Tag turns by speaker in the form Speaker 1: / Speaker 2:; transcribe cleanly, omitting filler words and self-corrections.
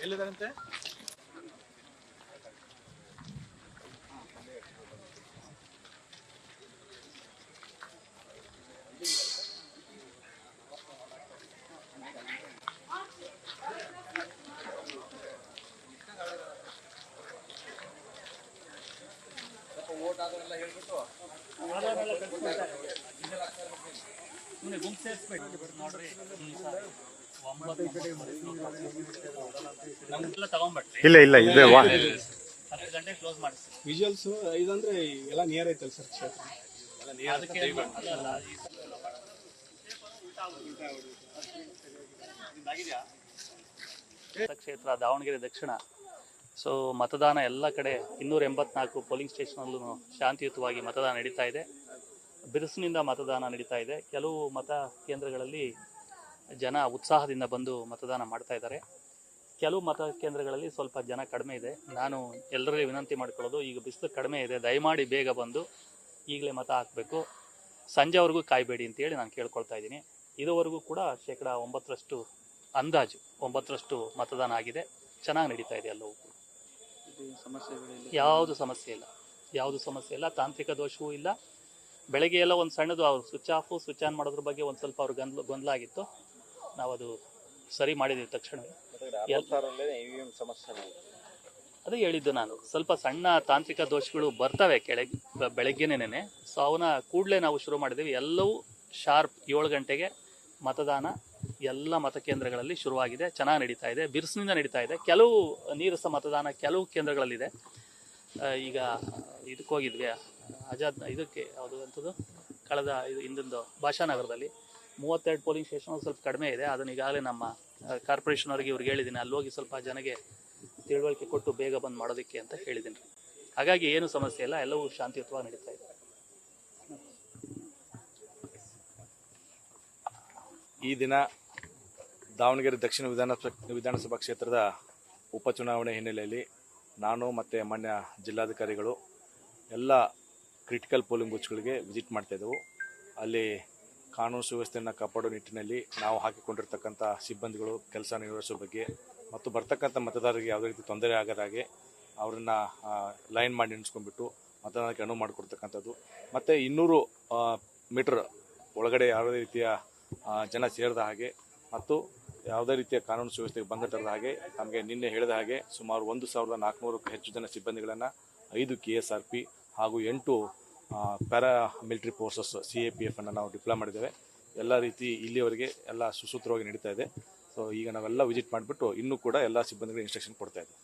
Speaker 1: ಎಲ್ಲಿದಾರಂತೆ? Vote ಆದವರೆಲ್ಲ ಹೇಳ್ಬಿಟ್ಟು ಗುಂಪು ಸೇರಿಸ್ಬೇಕು ನೋಡ್ರಿ.
Speaker 2: ಇಲ್ಲ ಇಲ್ಲ ಇದೆ
Speaker 1: 10 ಗಂಟೆ ಕ್ಲೋಸ್ ಮಾಡಿಸಿ.
Speaker 3: ವಿಜುವಲ್ಸ್ ಇದಂದ್ರೆ ಎಲ್ಲ ನಿಯರ್ ಐತಲ್ಲ ಸರ್ ಕ್ಷೇತ್ರ?
Speaker 1: ಕ್ಷೇತ್ರ ದಾವಣಗೆರೆ ದಕ್ಷಿಣ. ಸೊ ಮತದಾನ ಎಲ್ಲ ಕಡೆ 284 ಪೋಲಿಂಗ್ ಸ್ಟೇಷನಲ್ಲೂ ಶಾಂತಿಯುತವಾಗಿ ಮತದಾನ ನಡೀತಾ ಇದೆ. ಬಿರುಸಿನಿಂದ ಮತದಾನ ನಡೀತಾ ಇದೆ. ಕೆಲವು ಮತ ಕೇಂದ್ರಗಳಲ್ಲಿ ಜನ ಉತ್ಸಾಹದಿಂದ ಬಂದು ಮತದಾನ ಮಾಡ್ತಾ ಇದ್ದಾರೆ. ಕೆಲವು ಮತ ಕೇಂದ್ರಗಳಲ್ಲಿ ಸ್ವಲ್ಪ ಜನ ಕಡಿಮೆ ಇದೆ. ನಾನು ಎಲ್ಲರಲ್ಲಿ ವಿನಂತಿ ಮಾಡ್ಕೊಳ್ಳೋದು, ಈಗ ಬಿಸಿಲು ಕಡಿಮೆ ಇದೆ, ದಯಮಾಡಿ ಬೇಗ ಬಂದು ಈಗಲೇ ಮತ ಹಾಕಬೇಕು, ಸಂಜೆವರೆಗೂ ಕಾಯಬೇಡಿ ಅಂತೇಳಿ ನಾನು ಕೇಳ್ಕೊಳ್ತಾ ಇದ್ದೀನಿ. ಇದುವರೆಗೂ ಕೂಡ 9% ಅಂದಾಜು 9% ಮತದಾನ ಆಗಿದೆ. ಚೆನ್ನಾಗಿ ನಡೀತಾ ಇದೆ. ಎಲ್ಲವೂ ಯಾವುದು ಸಮಸ್ಯೆ ಇಲ್ಲ, ತಾಂತ್ರಿಕ ದೋಷವೂ ಇಲ್ಲ. ಬೆಳಗ್ಗೆ ಎಲ್ಲ ಒಂದು ಸಣ್ಣದು ಅವ್ರು ಸ್ವಿಚ್ ಆಫು ಸ್ವಿಚ್ ಆನ್ ಮಾಡೋದ್ರ ಬಗ್ಗೆ ಒಂದು ಸ್ವಲ್ಪ ಅವ್ರ ಗೊಂದಲ ಆಗಿತ್ತು. ನಾವು ಅದು ಸರಿ ಮಾಡಿದ್ದೀವಿ ತಕ್ಷಣವೇ. ಅದೇ ಹೇಳಿದ್ದು ನಾನು, ಸ್ವಲ್ಪ ಸಣ್ಣ ತಾಂತ್ರಿಕ ದೋಷಗಳು ಬರ್ತವೆ ಬೆಳಗ್ಗೆನೇನೆ. ಸೊ ಅವನ್ನ ಕೂಡಲೇ ನಾವು ಶುರು ಮಾಡಿದ್ದೀವಿ. ಎಲ್ಲವೂ ಶಾರ್ಪ್ 7 ಗಂಟೆಗೆ ಮತದಾನ ಎಲ್ಲ ಮತಕೇಂದ್ರಗಳಲ್ಲಿ ಶುರುವಾಗಿದೆ. ಚೆನ್ನಾಗಿ ನಡೀತಾ ಇದೆ, ಬಿರುಸಿನಿಂದ ನಡೀತಾ ಇದೆ. ಕೆಲವು ನೀರಸ ಮತದಾನ ಕೆಲವು ಕೇಂದ್ರಗಳಲ್ಲಿದೆ. ಈಗ ಇದಕ್ಕೆ ಹೋಗಿದ್ವಿ, ಇದಕ್ಕೆ ಯಾವುದು ಅಂಥದ್ದು ಕಳೆದ ಹಿಂದೊಂದು ಭಾಷಾನಗರದಲ್ಲಿ 32 ಪೋಲಿಂಗ್ ಸ್ಟೇಷನ್ ಸ್ವಲ್ಪ ಕಡಿಮೆ ಇದೆ. ಅದನ್ನು ಈಗಾಗಲೇ ನಮ್ಮ ಕಾರ್ಪೊರೇಷನ್ ಅವರಿಗೆ ಇವ್ರಿಗೆ ಹೇಳಿದ್ದೀನಿ, ಅಲ್ಲಿ ಹೋಗಿ ಸ್ವಲ್ಪ ಜನಗೆ ತಿಳುವಳಿಕೆ ಕೊಟ್ಟು ಬೇಗ ಬಂದು ಮಾಡೋದಕ್ಕೆ ಅಂತ ಹೇಳಿದ್ದೀನಿ. ಹಾಗಾಗಿ ಏನು ಸಮಸ್ಯೆ ಇಲ್ಲ, ಎಲ್ಲವೂ ಶಾಂತಿಯುತವಾಗಿ ನಡೀತಾ ಇದೆ.
Speaker 4: ಈ ದಿನ ದಾವಣಗೆರೆ ದಕ್ಷಿಣ ವಿಧಾನಸಭಾ ಕ್ಷೇತ್ರದ ಉಪಚುನಾವಣೆ ಹಿನ್ನೆಲೆಯಲ್ಲಿ ನಾನು ಮತ್ತು ಮಾನ್ಯ ಜಿಲ್ಲಾಧಿಕಾರಿಗಳು ಎಲ್ಲ ಕ್ರಿಟಿಕಲ್ ಪೋಲಿಂಗ್ ಬೂತ್ಗಳಿಗೆ ವಿಸಿಟ್ ಮಾಡ್ತಾಯಿದ್ದೆವು. ಅಲ್ಲಿ ಕಾನೂನು ಸುವ್ಯವಸ್ಥೆಯನ್ನು ಕಾಪಾಡೋ ನಿಟ್ಟಿನಲ್ಲಿ ನಾವು ಹಾಕಿಕೊಂಡಿರ್ತಕ್ಕಂಥ ಸಿಬ್ಬಂದಿಗಳು ಕೆಲಸ ನಿರ್ವಹಿಸೋ ಬಗ್ಗೆ ಮತ್ತು ಬರ್ತಕ್ಕಂಥ ಮತದಾರರಿಗೆ ಯಾವುದೇ ರೀತಿ ತೊಂದರೆ ಆಗದ ಹಾಗೆ ಅವರನ್ನು ಲೈನ್ ಮಾಡಿ ನಿಲ್ಲಿಸ್ಕೊಂಡ್ಬಿಟ್ಟು ಮತದಾನಕ್ಕೆ ಅನುವು ಮಾಡಿಕೊಡ್ತಕ್ಕಂಥದ್ದು, ಮತ್ತು 200 ಮೀಟರ್ ಒಳಗಡೆ ಯಾವುದೇ ರೀತಿಯ ಜನ ಸೇರಿದ ಹಾಗೆ ಮತ್ತು ಯಾವುದೇ ರೀತಿಯ ಕಾನೂನು ಸುವ್ಯವಸ್ಥೆಗೆ ಭಂಗ ತರದ ಹಾಗೆ ನಮಗೆ ನಿನ್ನೆ ಹೇಳಿದ ಹಾಗೆ ಸುಮಾರು 1400ಕ್ಕೂ ಹೆಚ್ಚು ಜನ ಸಿಬ್ಬಂದಿಗಳನ್ನು 5 KSRP ಹಾಗೂ 8 ಪ್ಯಾರಾ ಮಿಲಿಟರಿ ಫೋರ್ಸಸ್ CAPF ಅನ್ನು ನಾವು ಡಿಪ್ಲಾಯ್ ಮಾಡಿದ್ದೇವೆ. ಎಲ್ಲ ರೀತಿ ಇಲ್ಲಿಯವರೆಗೆ ಎಲ್ಲ ಸುಸೂತ್ರವಾಗಿ ನಡೀತಾ ಇದೆ. ಸೊ ಈಗ ನಾವೆಲ್ಲ ವಿಸಿಟ್ ಮಾಡಿಬಿಟ್ಟು ಇನ್ನೂ ಕೂಡ ಎಲ್ಲ ಸಿಬ್ಬಂದಿಗಳಿಗೆ ಇನ್ಸ್ಟ್ರಕ್ಷನ್ ಕೊಡ್ತಾ ಇದ್ದೀವಿ.